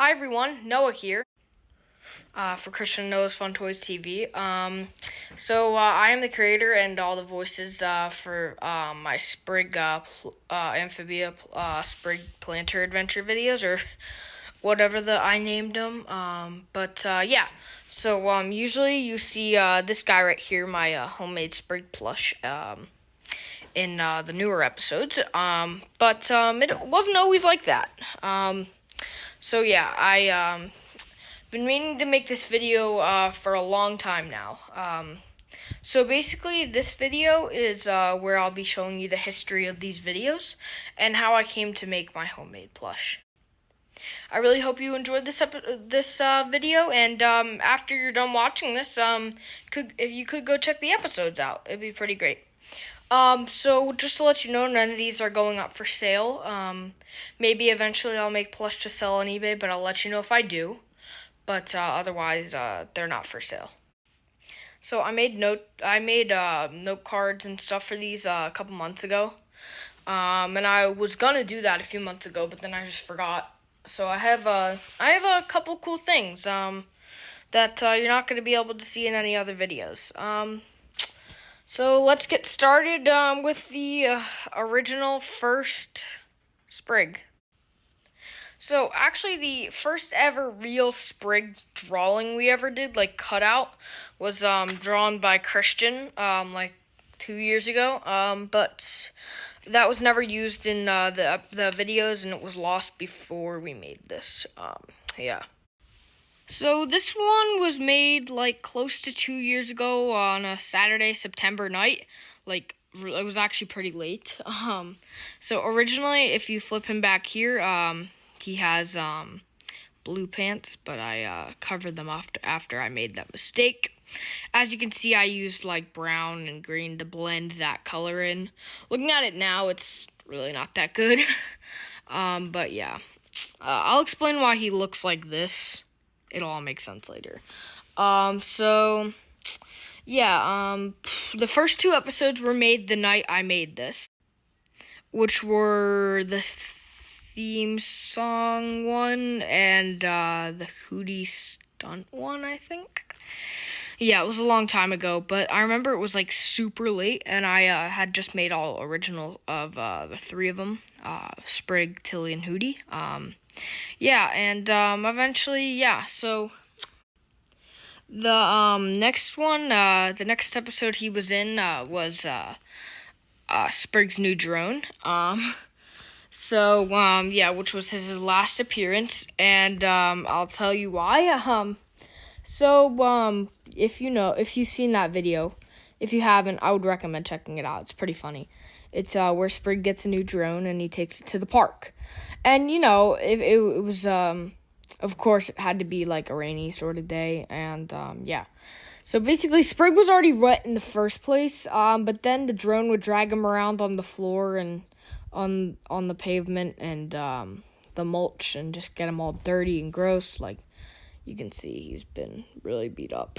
Hi everyone, Noah here for Christian Noah's Fun Toys TV. I am the creator and all the voices for my Sprig Amphibia Sprig Planter Adventure videos, or whatever I named them. Usually you see this guy right here, my homemade Sprig plush. In the newer episodes, it wasn't always like that. I been meaning to make this video for a long time now. This video is where I'll be showing you the history of these videos and how I came to make my homemade plush. I really hope you enjoyed this video, and after you're done watching this, if you could go check the episodes out, it'd be pretty great. So just to let you know, none of these are going up for sale. Maybe eventually I'll make plush to sell on eBay, but I'll let you know if I do. But otherwise, they're not for sale. So I made note cards and stuff for these a couple months ago. And I was gonna do that a few months ago, but then I just forgot. So I have a couple cool things that you're not gonna be able to see in any other videos. So let's get started with the original first Sprig. So actually the first ever real Sprig drawing we ever did, like cutout, was drawn by Christian like 2 years ago. But that was never used in the videos, and it was lost before we made this. Yeah. So this one was made like close to 2 years ago on a Saturday, September night. Like, it was actually pretty late. So originally, if you flip him back here, he has blue pants, but I covered them after I made that mistake. As you can see, I used like brown and green to blend that color in. Looking at it now, it's really not that good. But yeah, I'll explain why he looks like this. It'll all make sense later. The first 2 episodes were made the night I made this, which were the theme song one and the Hootie stunt one, I think. Yeah, it was a long time ago, but I remember it was like super late, and I had just made all original of the 3 of them, Sprig, Tilly, and Hootie. So the next one, the next episode he was in was Sprig's new drone. Which was his last appearance, and I'll tell you why. If you've seen that video, if you haven't, I would recommend checking it out. It's pretty funny. It's where Sprig gets a new drone and he takes it to the park. And, it was, of course, it had to be like a rainy sort of day. And, So basically, Sprig was already wet in the first place. But then the drone would drag him around on the floor and on the pavement and the mulch, and just get him all dirty and gross. Like, you can see he's been really beat up.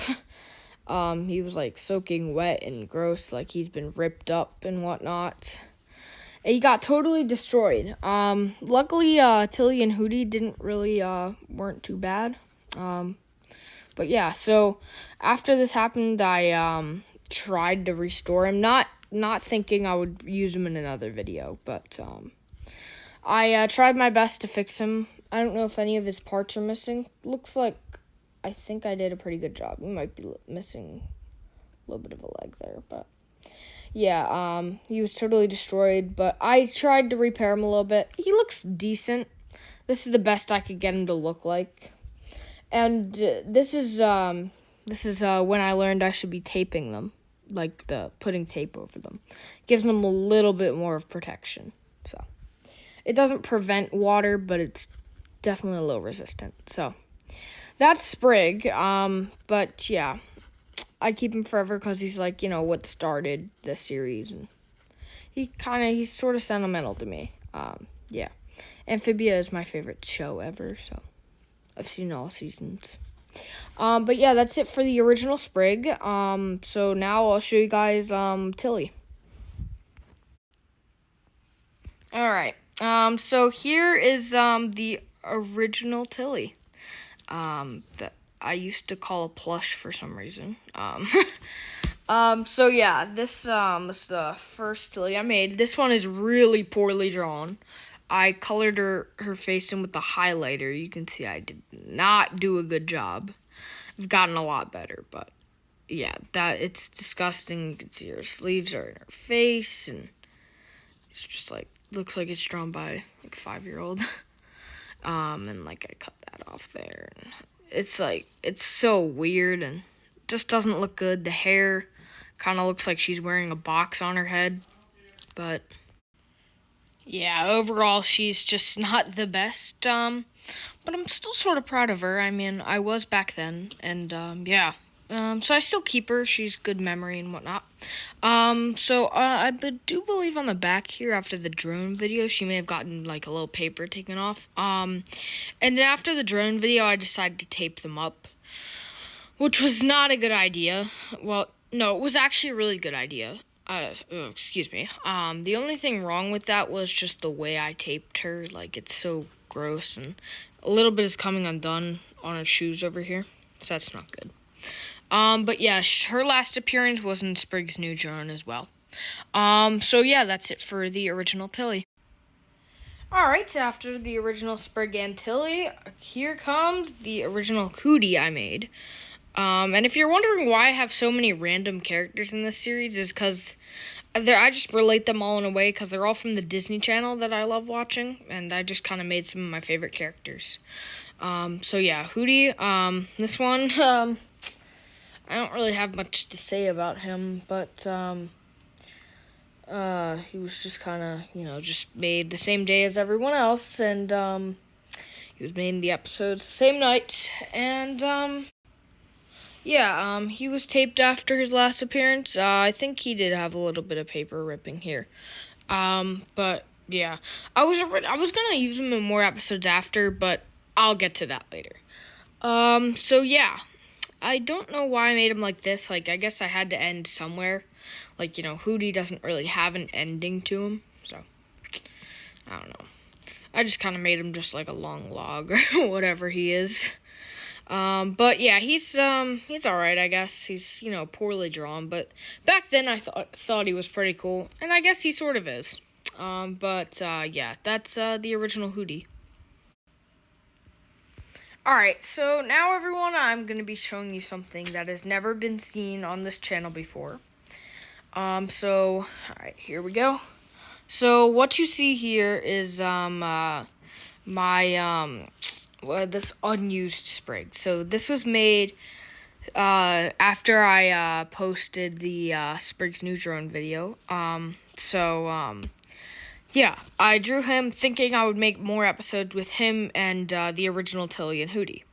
He was like soaking wet and gross, like he's been ripped up and whatnot. And he got totally destroyed. Luckily, Tilly and Hootie weren't too bad. So after this happened, I tried to restore him, not thinking I would use him in another video, but I tried my best to fix him. I don't know if any of his parts are missing. Looks like I think I did a pretty good job. He might be missing a little bit of a leg there, but yeah, he was totally destroyed, but I tried to repair him a little bit. He looks decent. This is the best I could get him to look like. And this is when I learned I should be taping them, like putting tape over them. Gives them a little bit more of protection. So it doesn't prevent water, but it's definitely a little resistant. So that's Sprig. But yeah, I keep him forever because he's like, what started the series, and he's sort of sentimental to me. Amphibia is my favorite show ever, so I've seen all seasons. But yeah, that's it for the original Sprig. So now I'll show you guys Tilly. All right. So here is the original Tilly. That I used to call a plush for some reason. So yeah, this was the first Tilly I made. This one is really poorly drawn. I colored her face in with the highlighter. You can see I did not do a good job. I've gotten a lot better, but yeah, it's disgusting. You can see her sleeves are in her face, and it's just like looks like it's drawn by like a 5-year-old. And like I cut that off there. And it's so weird and just doesn't look good. The hair kind of looks like she's wearing a box on her head, but yeah, overall she's just not the best. But I'm still sort of proud of her. I mean, I was back then, and yeah. So I still keep her. She's good memory and whatnot. So I do believe on the back here after the drone video, she may have gotten like a little paper taken off. And then after the drone video, I decided to tape them up, which was not a good idea. Well, no, it was actually a really good idea. Excuse me. The only thing wrong with that was just the way I taped her. Like, it's so gross, and a little bit is coming undone on her shoes over here, so that's not good. But yeah, her last appearance was in Sprig's new drone as well. So yeah, that's it for the original Tilly. Alright, so after the original Sprig and Tilly, here comes the original Hootie I made. And if you're wondering why I have so many random characters in this series, is because I just relate them all in a way, because they're all from the Disney Channel that I love watching, and I just kind of made some of my favorite characters. So yeah, Hootie, this one, I don't really have much to say about him, but, he was just kind of, just made the same day as everyone else, and, he was made in the episodes the same night, and, yeah, he was taped after his last appearance. I think he did have a little bit of paper ripping here. But, yeah, I was gonna use him in more episodes after, but I'll get to that later. So, yeah. I don't know why I made him like this. Like, I guess I had to end somewhere. Like, Hootie doesn't really have an ending to him. So, I don't know. I just kind of made him just like a long log or whatever he is. But yeah, he's alright, I guess. He's, poorly drawn. But back then I thought he was pretty cool. And I guess he sort of is. Yeah, that's the original Hootie. Alright, so now everyone, I'm going to be showing you something that has never been seen on this channel before. Alright, here we go. So, what you see here is, my, this unused Sprig. So, this was made, after I, posted the, Sprig's new drone video. Yeah, I drew him thinking I would make more episodes with him and the original Tilly and Hootie.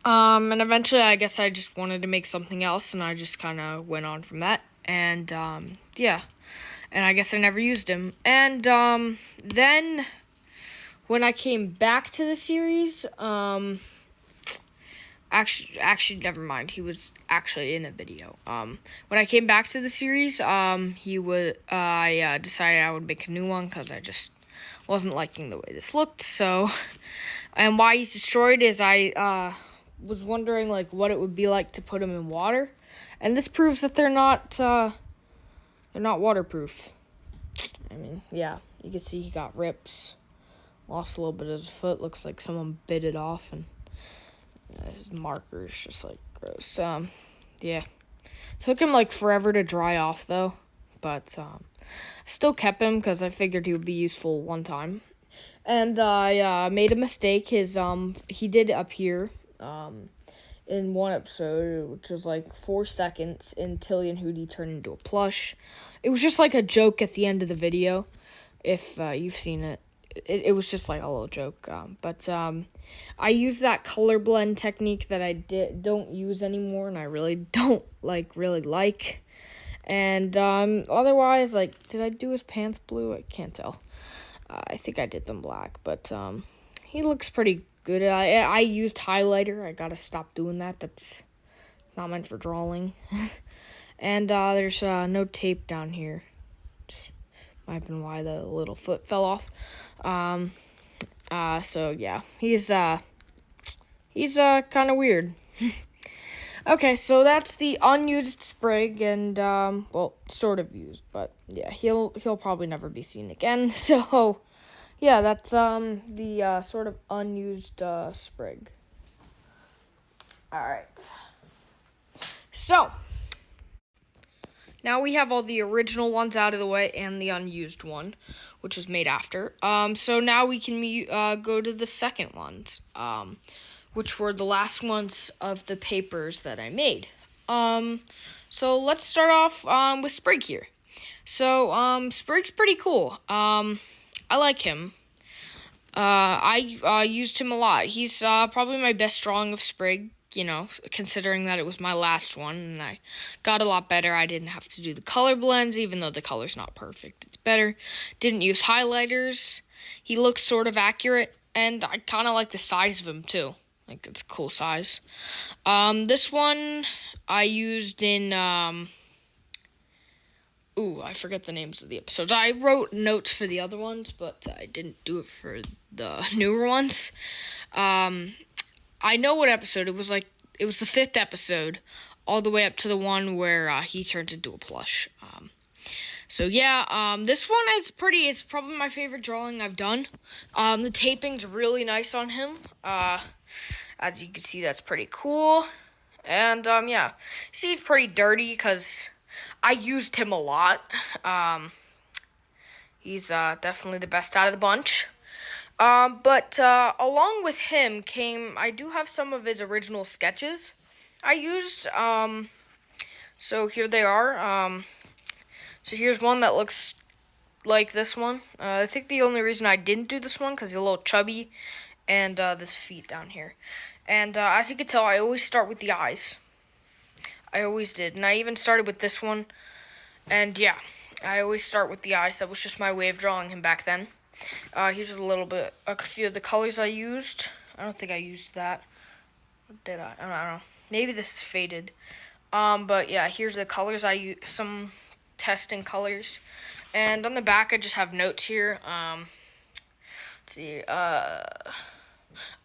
And eventually I guess I just wanted to make something else, and I just kind of went on from that. And, yeah, and I guess I never used him. And then when I came back to the series, Actually, never mind. He was actually in a video. When I came back to the series, I decided I would make a new one because I just wasn't liking the way this looked. So, and why he's destroyed is I was wondering like what it would be like to put him in water, and this proves that they're not waterproof. I mean, yeah, you can see he got rips, lost a little bit of his foot. Looks like someone bit it off, and his marker is just like gross. Yeah, took him like forever to dry off though, but I still kept him because I figured he would be useful one time. And I made a mistake. He did appear in one episode, which was like 4 seconds, and Tilly and Hootie turned into a plush. It was just like a joke at the end of the video. If you've seen it. It was just like a little joke, but I used that color blend technique that I don't use anymore, and I really don't really like. And otherwise, like, did I do his pants blue? I can't tell. I think I did them black, but he looks pretty good. I used highlighter. I gotta stop doing that. That's not meant for drawing. And there's no tape down here. Might have been why the little foot fell off. So yeah, he's kind of weird. Okay, so that's the unused Sprig, and well, sort of used, but yeah, he'll probably never be seen again. So yeah, that's the sort of unused Sprig. All right. So now we have all the original ones out of the way and the unused one, which was made after. So now we can go to the second ones, which were the last ones of the papers that I made. So let's start off with Sprig here. So Sprig's pretty cool. I like him. I used him a lot. He's probably my best drawing of Sprig, considering that it was my last one, and I got a lot better. I didn't have to do the color blends, even though the color's not perfect. It's better. Didn't use highlighters. He looks sort of accurate, and I kind of like the size of him, too. Like, it's a cool size. This one I used in, I forget the names of the episodes. I wrote notes for the other ones, but I didn't do it for the newer ones. I know what episode it was. It was the 5th episode, all the way up to the one where he turns into a plush. So yeah, this one is pretty. It's probably my favorite drawing I've done. The taping's really nice on him. As you can see, that's pretty cool. And yeah, see, he's pretty dirty because I used him a lot. He's definitely the best out of the bunch. But along with him I do have some of his original sketches I used. So here they are. So here's one that looks like this one. I think the only reason I didn't do this one because he's a little chubby, and this feet down here. And as you can tell, I always start with the eyes. I always did, and I even started with this one. And yeah, I always start with the eyes. That was just my way of drawing him back then. Here's just a few of the colors I used. I don't think I used that. Did I? I don't know. Maybe this is faded. But yeah, here's the colors I used. Some testing colors. And on the back, I just have notes here. Let's see.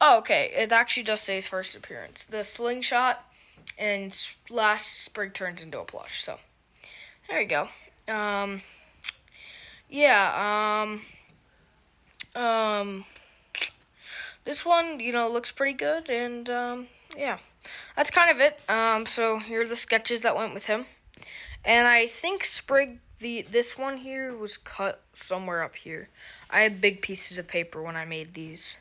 Oh, okay. It actually does say his first appearance. The slingshot and last Sprig turns into a plush. So there you go. Yeah. This one, looks pretty good, and yeah, that's kind of it. So here are the sketches that went with him, and I think Sprig, this one here was cut somewhere up here. I had big pieces of paper when I made these.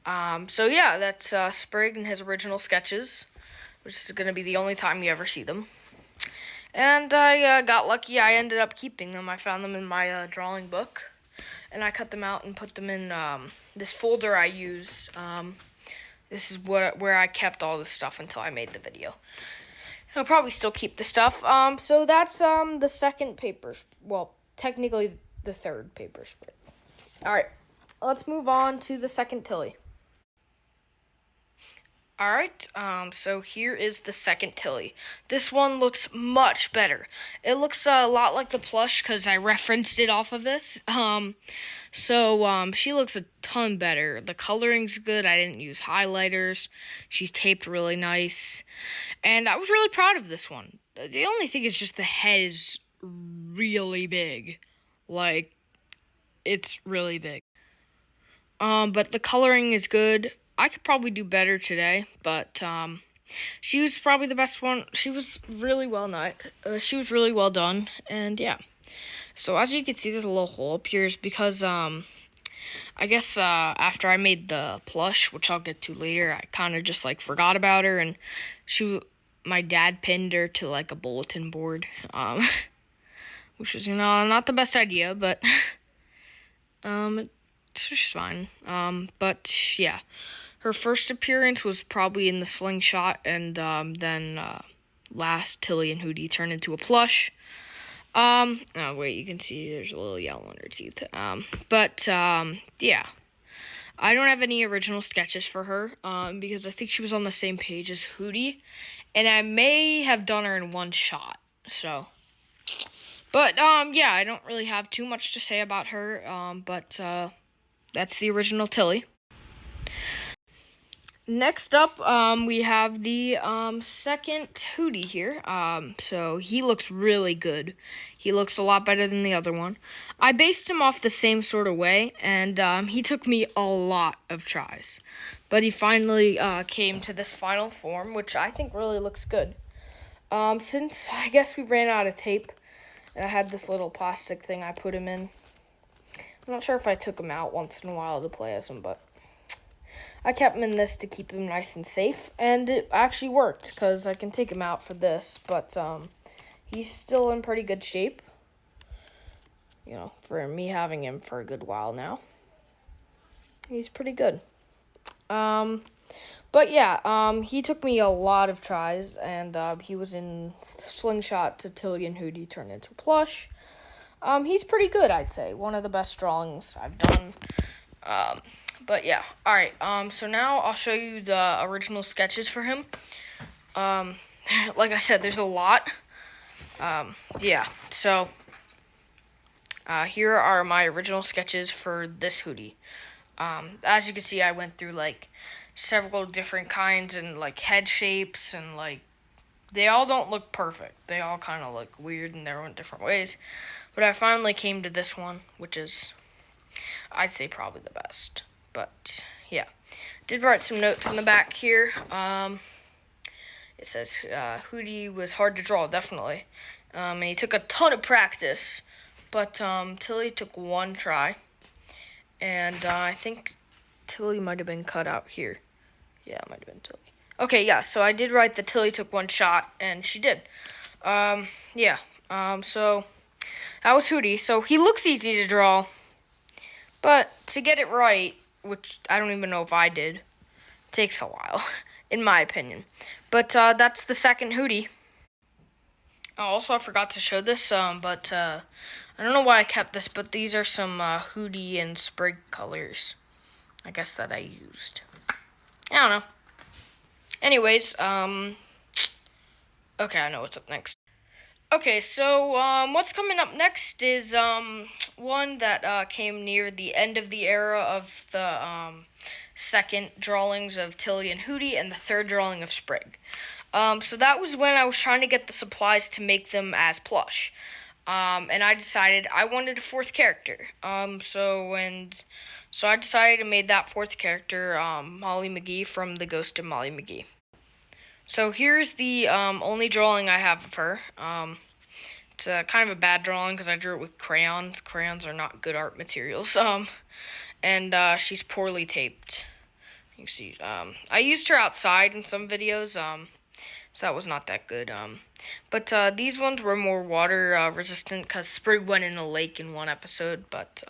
So yeah, that's Sprig and his original sketches, which is going to be the only time you ever see them. And I got lucky. I ended up keeping them. I found them in my drawing book. And I cut them out and put them in this folder I used. This is where I kept all this stuff until I made the video. I'll probably still keep the stuff. So that's the second paper. Well, technically the third paper Sprig. All right, let's move on to the second Tilly. Alright, so here is the second Tilly. This one looks much better. It looks a lot like the plush because I referenced it off of this. So she looks a ton better. The coloring's good. I didn't use highlighters. She's taped really nice. And I was really proud of this one. The only thing is just the head is really big. Like, it's really big. But the coloring is good. I could probably do better today, but she was probably the best one. She was really well done, and yeah. So as you can see, there's a little hole up here because I guess after I made the plush, which I'll get to later, I kind of just forgot about her, and my dad pinned her to a bulletin board, which is not the best idea, but it's just fine. But yeah. Her first appearance was probably in the slingshot, and then last Tilly and Hootie turned into a plush. Oh wait, you can see there's a little yellow on her teeth. Yeah, I don't have any original sketches for her because I think she was on the same page as Hootie, and I may have done her in one shot. So, but yeah, I don't really have too much to say about her. But that's the original Tilly. Next up, we have the second Hootie here. So he looks really good. He looks a lot better than the other one. I based him off the same sort of way, and he took me a lot of tries. But he finally came to this final form, which I think really looks good. Since I guess we ran out of tape, and I had this little plastic thing I put him in. I'm not sure if I took him out once in a while to play as him, but I kept him in this to keep him nice and safe, and it actually worked, because I can take him out for this, but he's still in pretty good shape, you know, for me having him for a good while now. He's pretty good. But yeah, he took me a lot of tries, and he was in Slingshot to Tilly and Hootie turned into Plush. He's pretty good, I'd say. One of the best drawings I've done. But yeah, alright, so now I'll show you the original sketches for him. Like I said, there's a lot. Yeah, so here are my original sketches for this Hootie. As you can see, I went through, like, several different kinds and, like, head shapes, and, like, they all don't look perfect. They all kind of look weird in their own different ways. But I finally came to this one, which is, I'd say, probably the best. But, yeah. Did write some notes in the back here. It says, Hootie was hard to draw, definitely. And he took a ton of practice. But, Tilly took one try. And, I think Tilly might have been cut out here. Yeah, it might have been Tilly. Okay, yeah, so I did write that Tilly took one shot, and she did. Yeah. So that was Hootie. So he looks easy to draw. But to get it right, which I don't even know if I did, takes a while, in my opinion. But that's the second Hootie. Oh, also, I forgot to show this, but I don't know why I kept this, but these are some Hootie and Sprig colors, I guess, that I used. I don't know. Anyways, okay, I know what's up next. Okay, so what's coming up next is one that came near the end of the era of the second drawings of Tilly and Hootie and the third drawing of Sprig. So that was when I was trying to get the supplies to make them as plush. And I decided I wanted a fourth character. So I decided to make that fourth character, Molly McGee from The Ghost of Molly McGee. So here's the only drawing I have of her. It's kind of a bad drawing because I drew it with crayons. Crayons are not good art materials. And she's poorly taped. You can see, I used her outside in some videos, so that was not that good. But these ones were more water resistant because Sprig went in a lake in one episode. But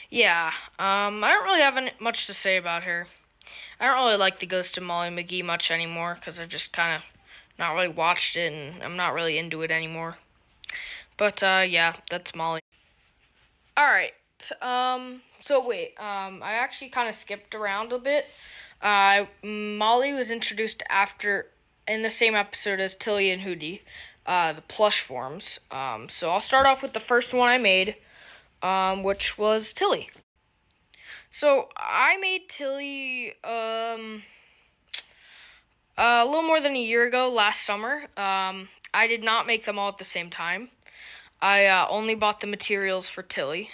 yeah, I don't really have much to say about her. I don't really like The Ghost of Molly McGee much anymore because I just kind of not really watched it and I'm not really into it anymore. But yeah, that's Molly. Alright, so wait, I actually kind of skipped around a bit. Molly was introduced in the same episode as Tilly and Hootie, the plush forms. So I'll start off with the first one I made, which was Tilly. So I made Tilly a little more than a year ago, last summer. I did not make them all at the same time. I only bought the materials for Tilly.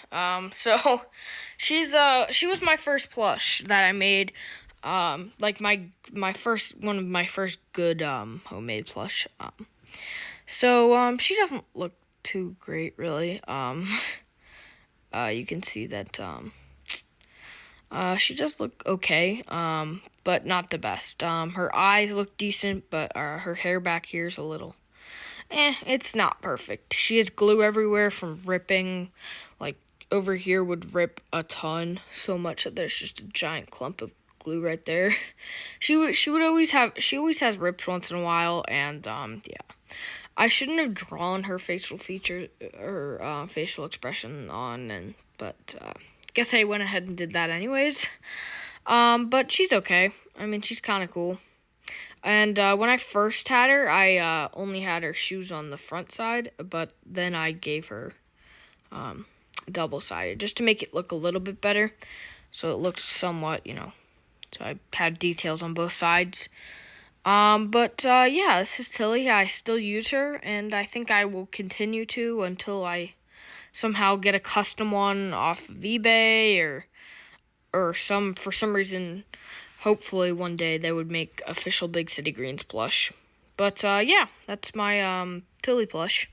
So she was my first plush that I made. Like my first one of my first good homemade plush. So she doesn't look too great really. You can see that she does look okay, but not the best. Her eyes look decent, but her hair back here is a little, it's not perfect. She has glue everywhere from ripping, like, over here would rip a ton, so much that there's just a giant clump of glue right there. She always has rips once in a while, and, yeah. I shouldn't have drawn her facial feature, her, facial expression on, but guess I went ahead and did that anyways. But she's okay. I mean, she's kind of cool. And when I first had her, I only had her shoes on the front side, but then I gave her double-sided just to make it look a little bit better. So it looks somewhat, So I had details on both sides. Yeah, this is Tilly. I still use her, and I think I will continue to until I somehow get a custom one off of eBay or for some reason, hopefully one day they would make official Big City Greens plush. But yeah, that's my Tilly plush.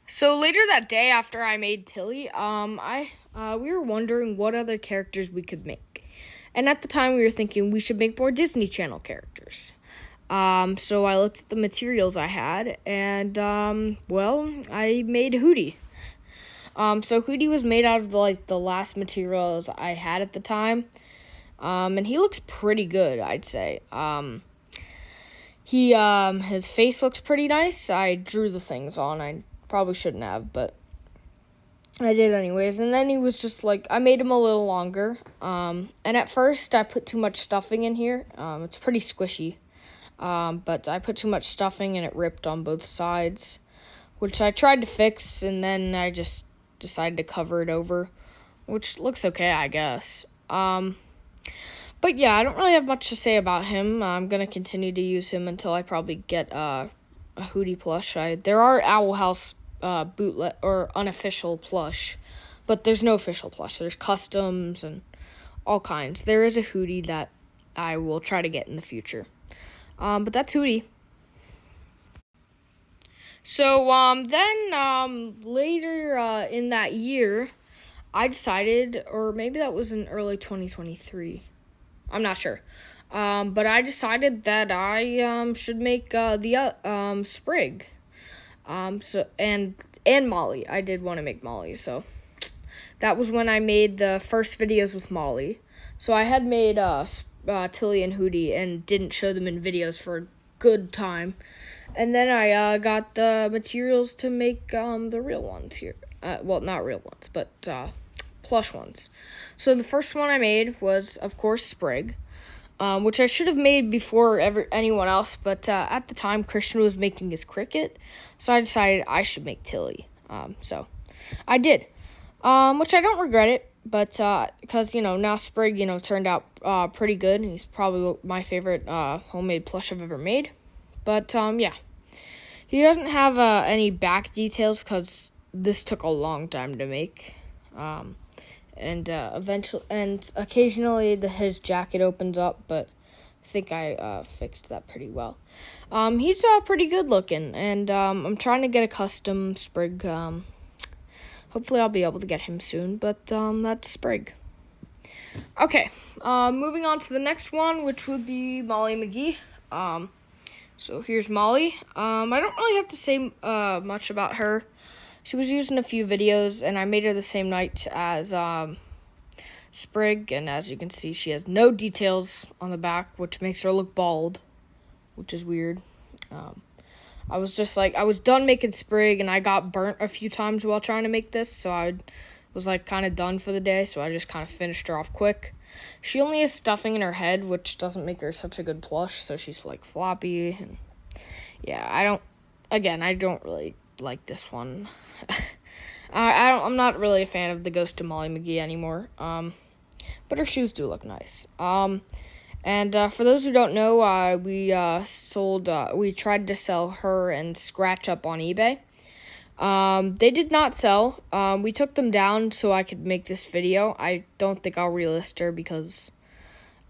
So later that day after I made Tilly, we were wondering what other characters we could make. And at the time we were thinking we should make more Disney Channel characters. So I looked at the materials I had and I made Hootie. So Hootie was made out of the last materials I had at the time. And he looks pretty good, I'd say. His face looks pretty nice. I drew the things on. I probably shouldn't have, but I did anyways. And then he was just I made him a little longer. And at first I put too much stuffing in here. It's pretty squishy. But I put too much stuffing and it ripped on both sides, which I tried to fix, and then I just decided to cover it over, which looks okay, I guess. But yeah, I don't really have much to say about him. I'm going to continue to use him until I probably get a Hootie plush. There are Owl House bootleg or unofficial plush, but there's no official plush. There's customs and all kinds. There is a Hootie that I will try to get in the future. But that's Hootie. So then later in that year, I decided, or maybe that was in early 2023. I'm not sure. But I decided that I should make the Sprig. And Molly. I did want to make Molly, so that was when I made the first videos with Molly. So I had made Tilly and Hootie and didn't show them in videos for a good time. And then I got the materials to make the real ones here. Well, not real ones, but plush ones. So the first one I made was, of course, Sprig, which I should have made before anyone else, but at the time, Christian was making his cricket, so I decided I should make Tilly. So I did, which I don't regret it, but because, now Sprig, turned out pretty good, and he's probably my favorite homemade plush I've ever made. But, yeah, he doesn't have any back details because this took a long time to make. And occasionally his jacket opens up, but I think I fixed that pretty well. He's pretty good looking, and I'm trying to get a custom Sprig. Hopefully I'll be able to get him soon, but that's Sprig. Okay, moving on to the next one, which would be Molly McGee. So here's Molly. I don't really have to say much about her. She was used in a few videos, and I made her the same night as Sprig, and as you can see, she has no details on the back, which makes her look bald, which is weird. I was done making Sprig, and I got burnt a few times while trying to make this, so I was kind of done for the day, so I just kind of finished her off quick. She only has stuffing in her head, which doesn't make her such a good plush, so she's floppy, and yeah, I don't really like this one. I'm not really a fan of the Ghost of Molly McGee anymore, but her shoes do look nice. And for those who don't know, we tried to sell her and Scratch Up on eBay. They did not sell. We took them down so I could make this video. I don't think I'll relist her because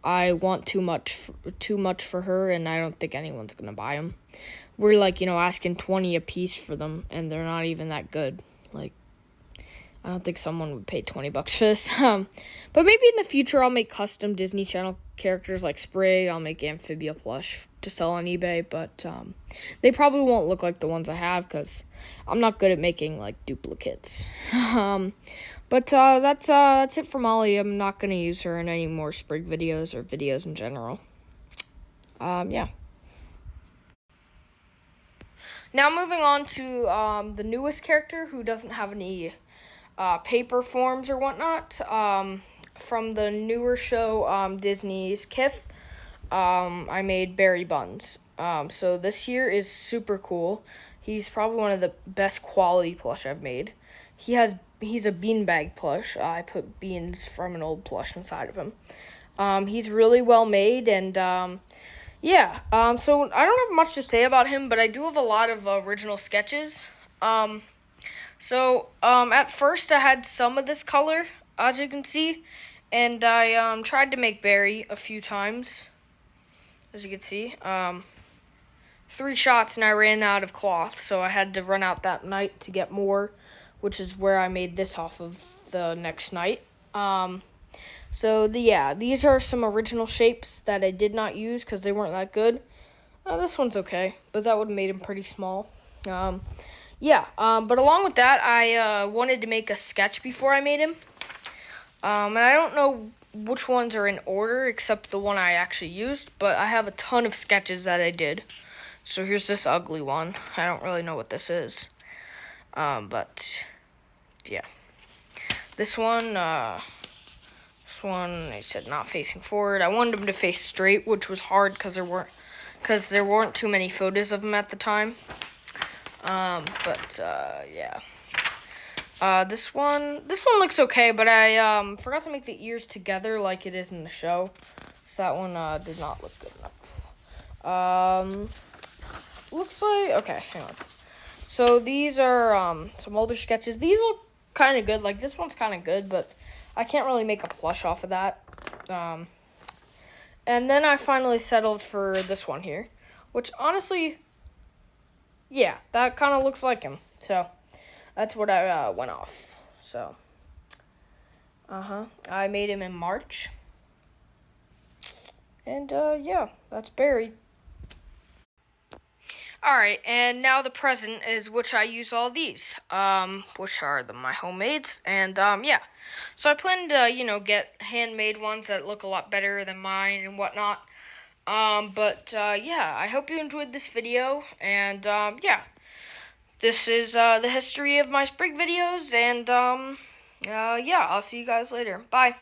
I want too much for her, and I don't think anyone's gonna buy them. We're asking $20 a piece for them, and they're not even that good. I don't think someone would pay $20 for this. But maybe in the future I'll make custom Disney Channel characters like Sprig. I'll make Amphibia plush to sell on eBay, but they probably won't look like the ones I have because I'm not good at making duplicates. But that's it for Molly. I'm not gonna use her in any more Sprig videos or videos in general. Yeah. Now moving on to the newest character who doesn't have any paper forms or whatnot. From the newer show Disney's Kith, I made Barry Buns. So this here is super cool. He's probably one of the best quality plush I've made. He's a beanbag plush. I put beans from an old plush inside of him. He's really well made, and yeah. So I don't have much to say about him, but I do have a lot of original sketches. At first I had some of this color, as you can see, and I tried to make Barry a few times, as you can see. 3 shots and I ran out of cloth, so I had to run out that night to get more, which is where I made this off of the next night. These are some original shapes that I did not use because they weren't that good. This one's okay, but that would have made him pretty small. But along with that, I wanted to make a sketch before I made him. And I don't know which ones are in order except the one I actually used, but I have a ton of sketches that I did. So here's this ugly one. I don't really know what this is. But yeah. This one, I said not facing forward. I wanted him to face straight, which was hard because there weren't too many photos of him at the time. This one looks okay, but I forgot to make the ears together like it is in the show. So that one did not look good enough. Looks like, okay, hang on. So these are some older sketches. These look kind of good. Like this one's kind of good, but I can't really make a plush off of that. And then I finally settled for this one here, which honestly, yeah, that kind of looks like him. So that's what I went off. So, I made him in March. And yeah, that's Barry. Alright, and now the present is which I use all these, which are my homemades, and, yeah. So I plan to, get handmade ones that look a lot better than mine and whatnot. Yeah, I hope you enjoyed this video, and, yeah. This is, the history of my Sprig videos, and, yeah, I'll see you guys later. Bye.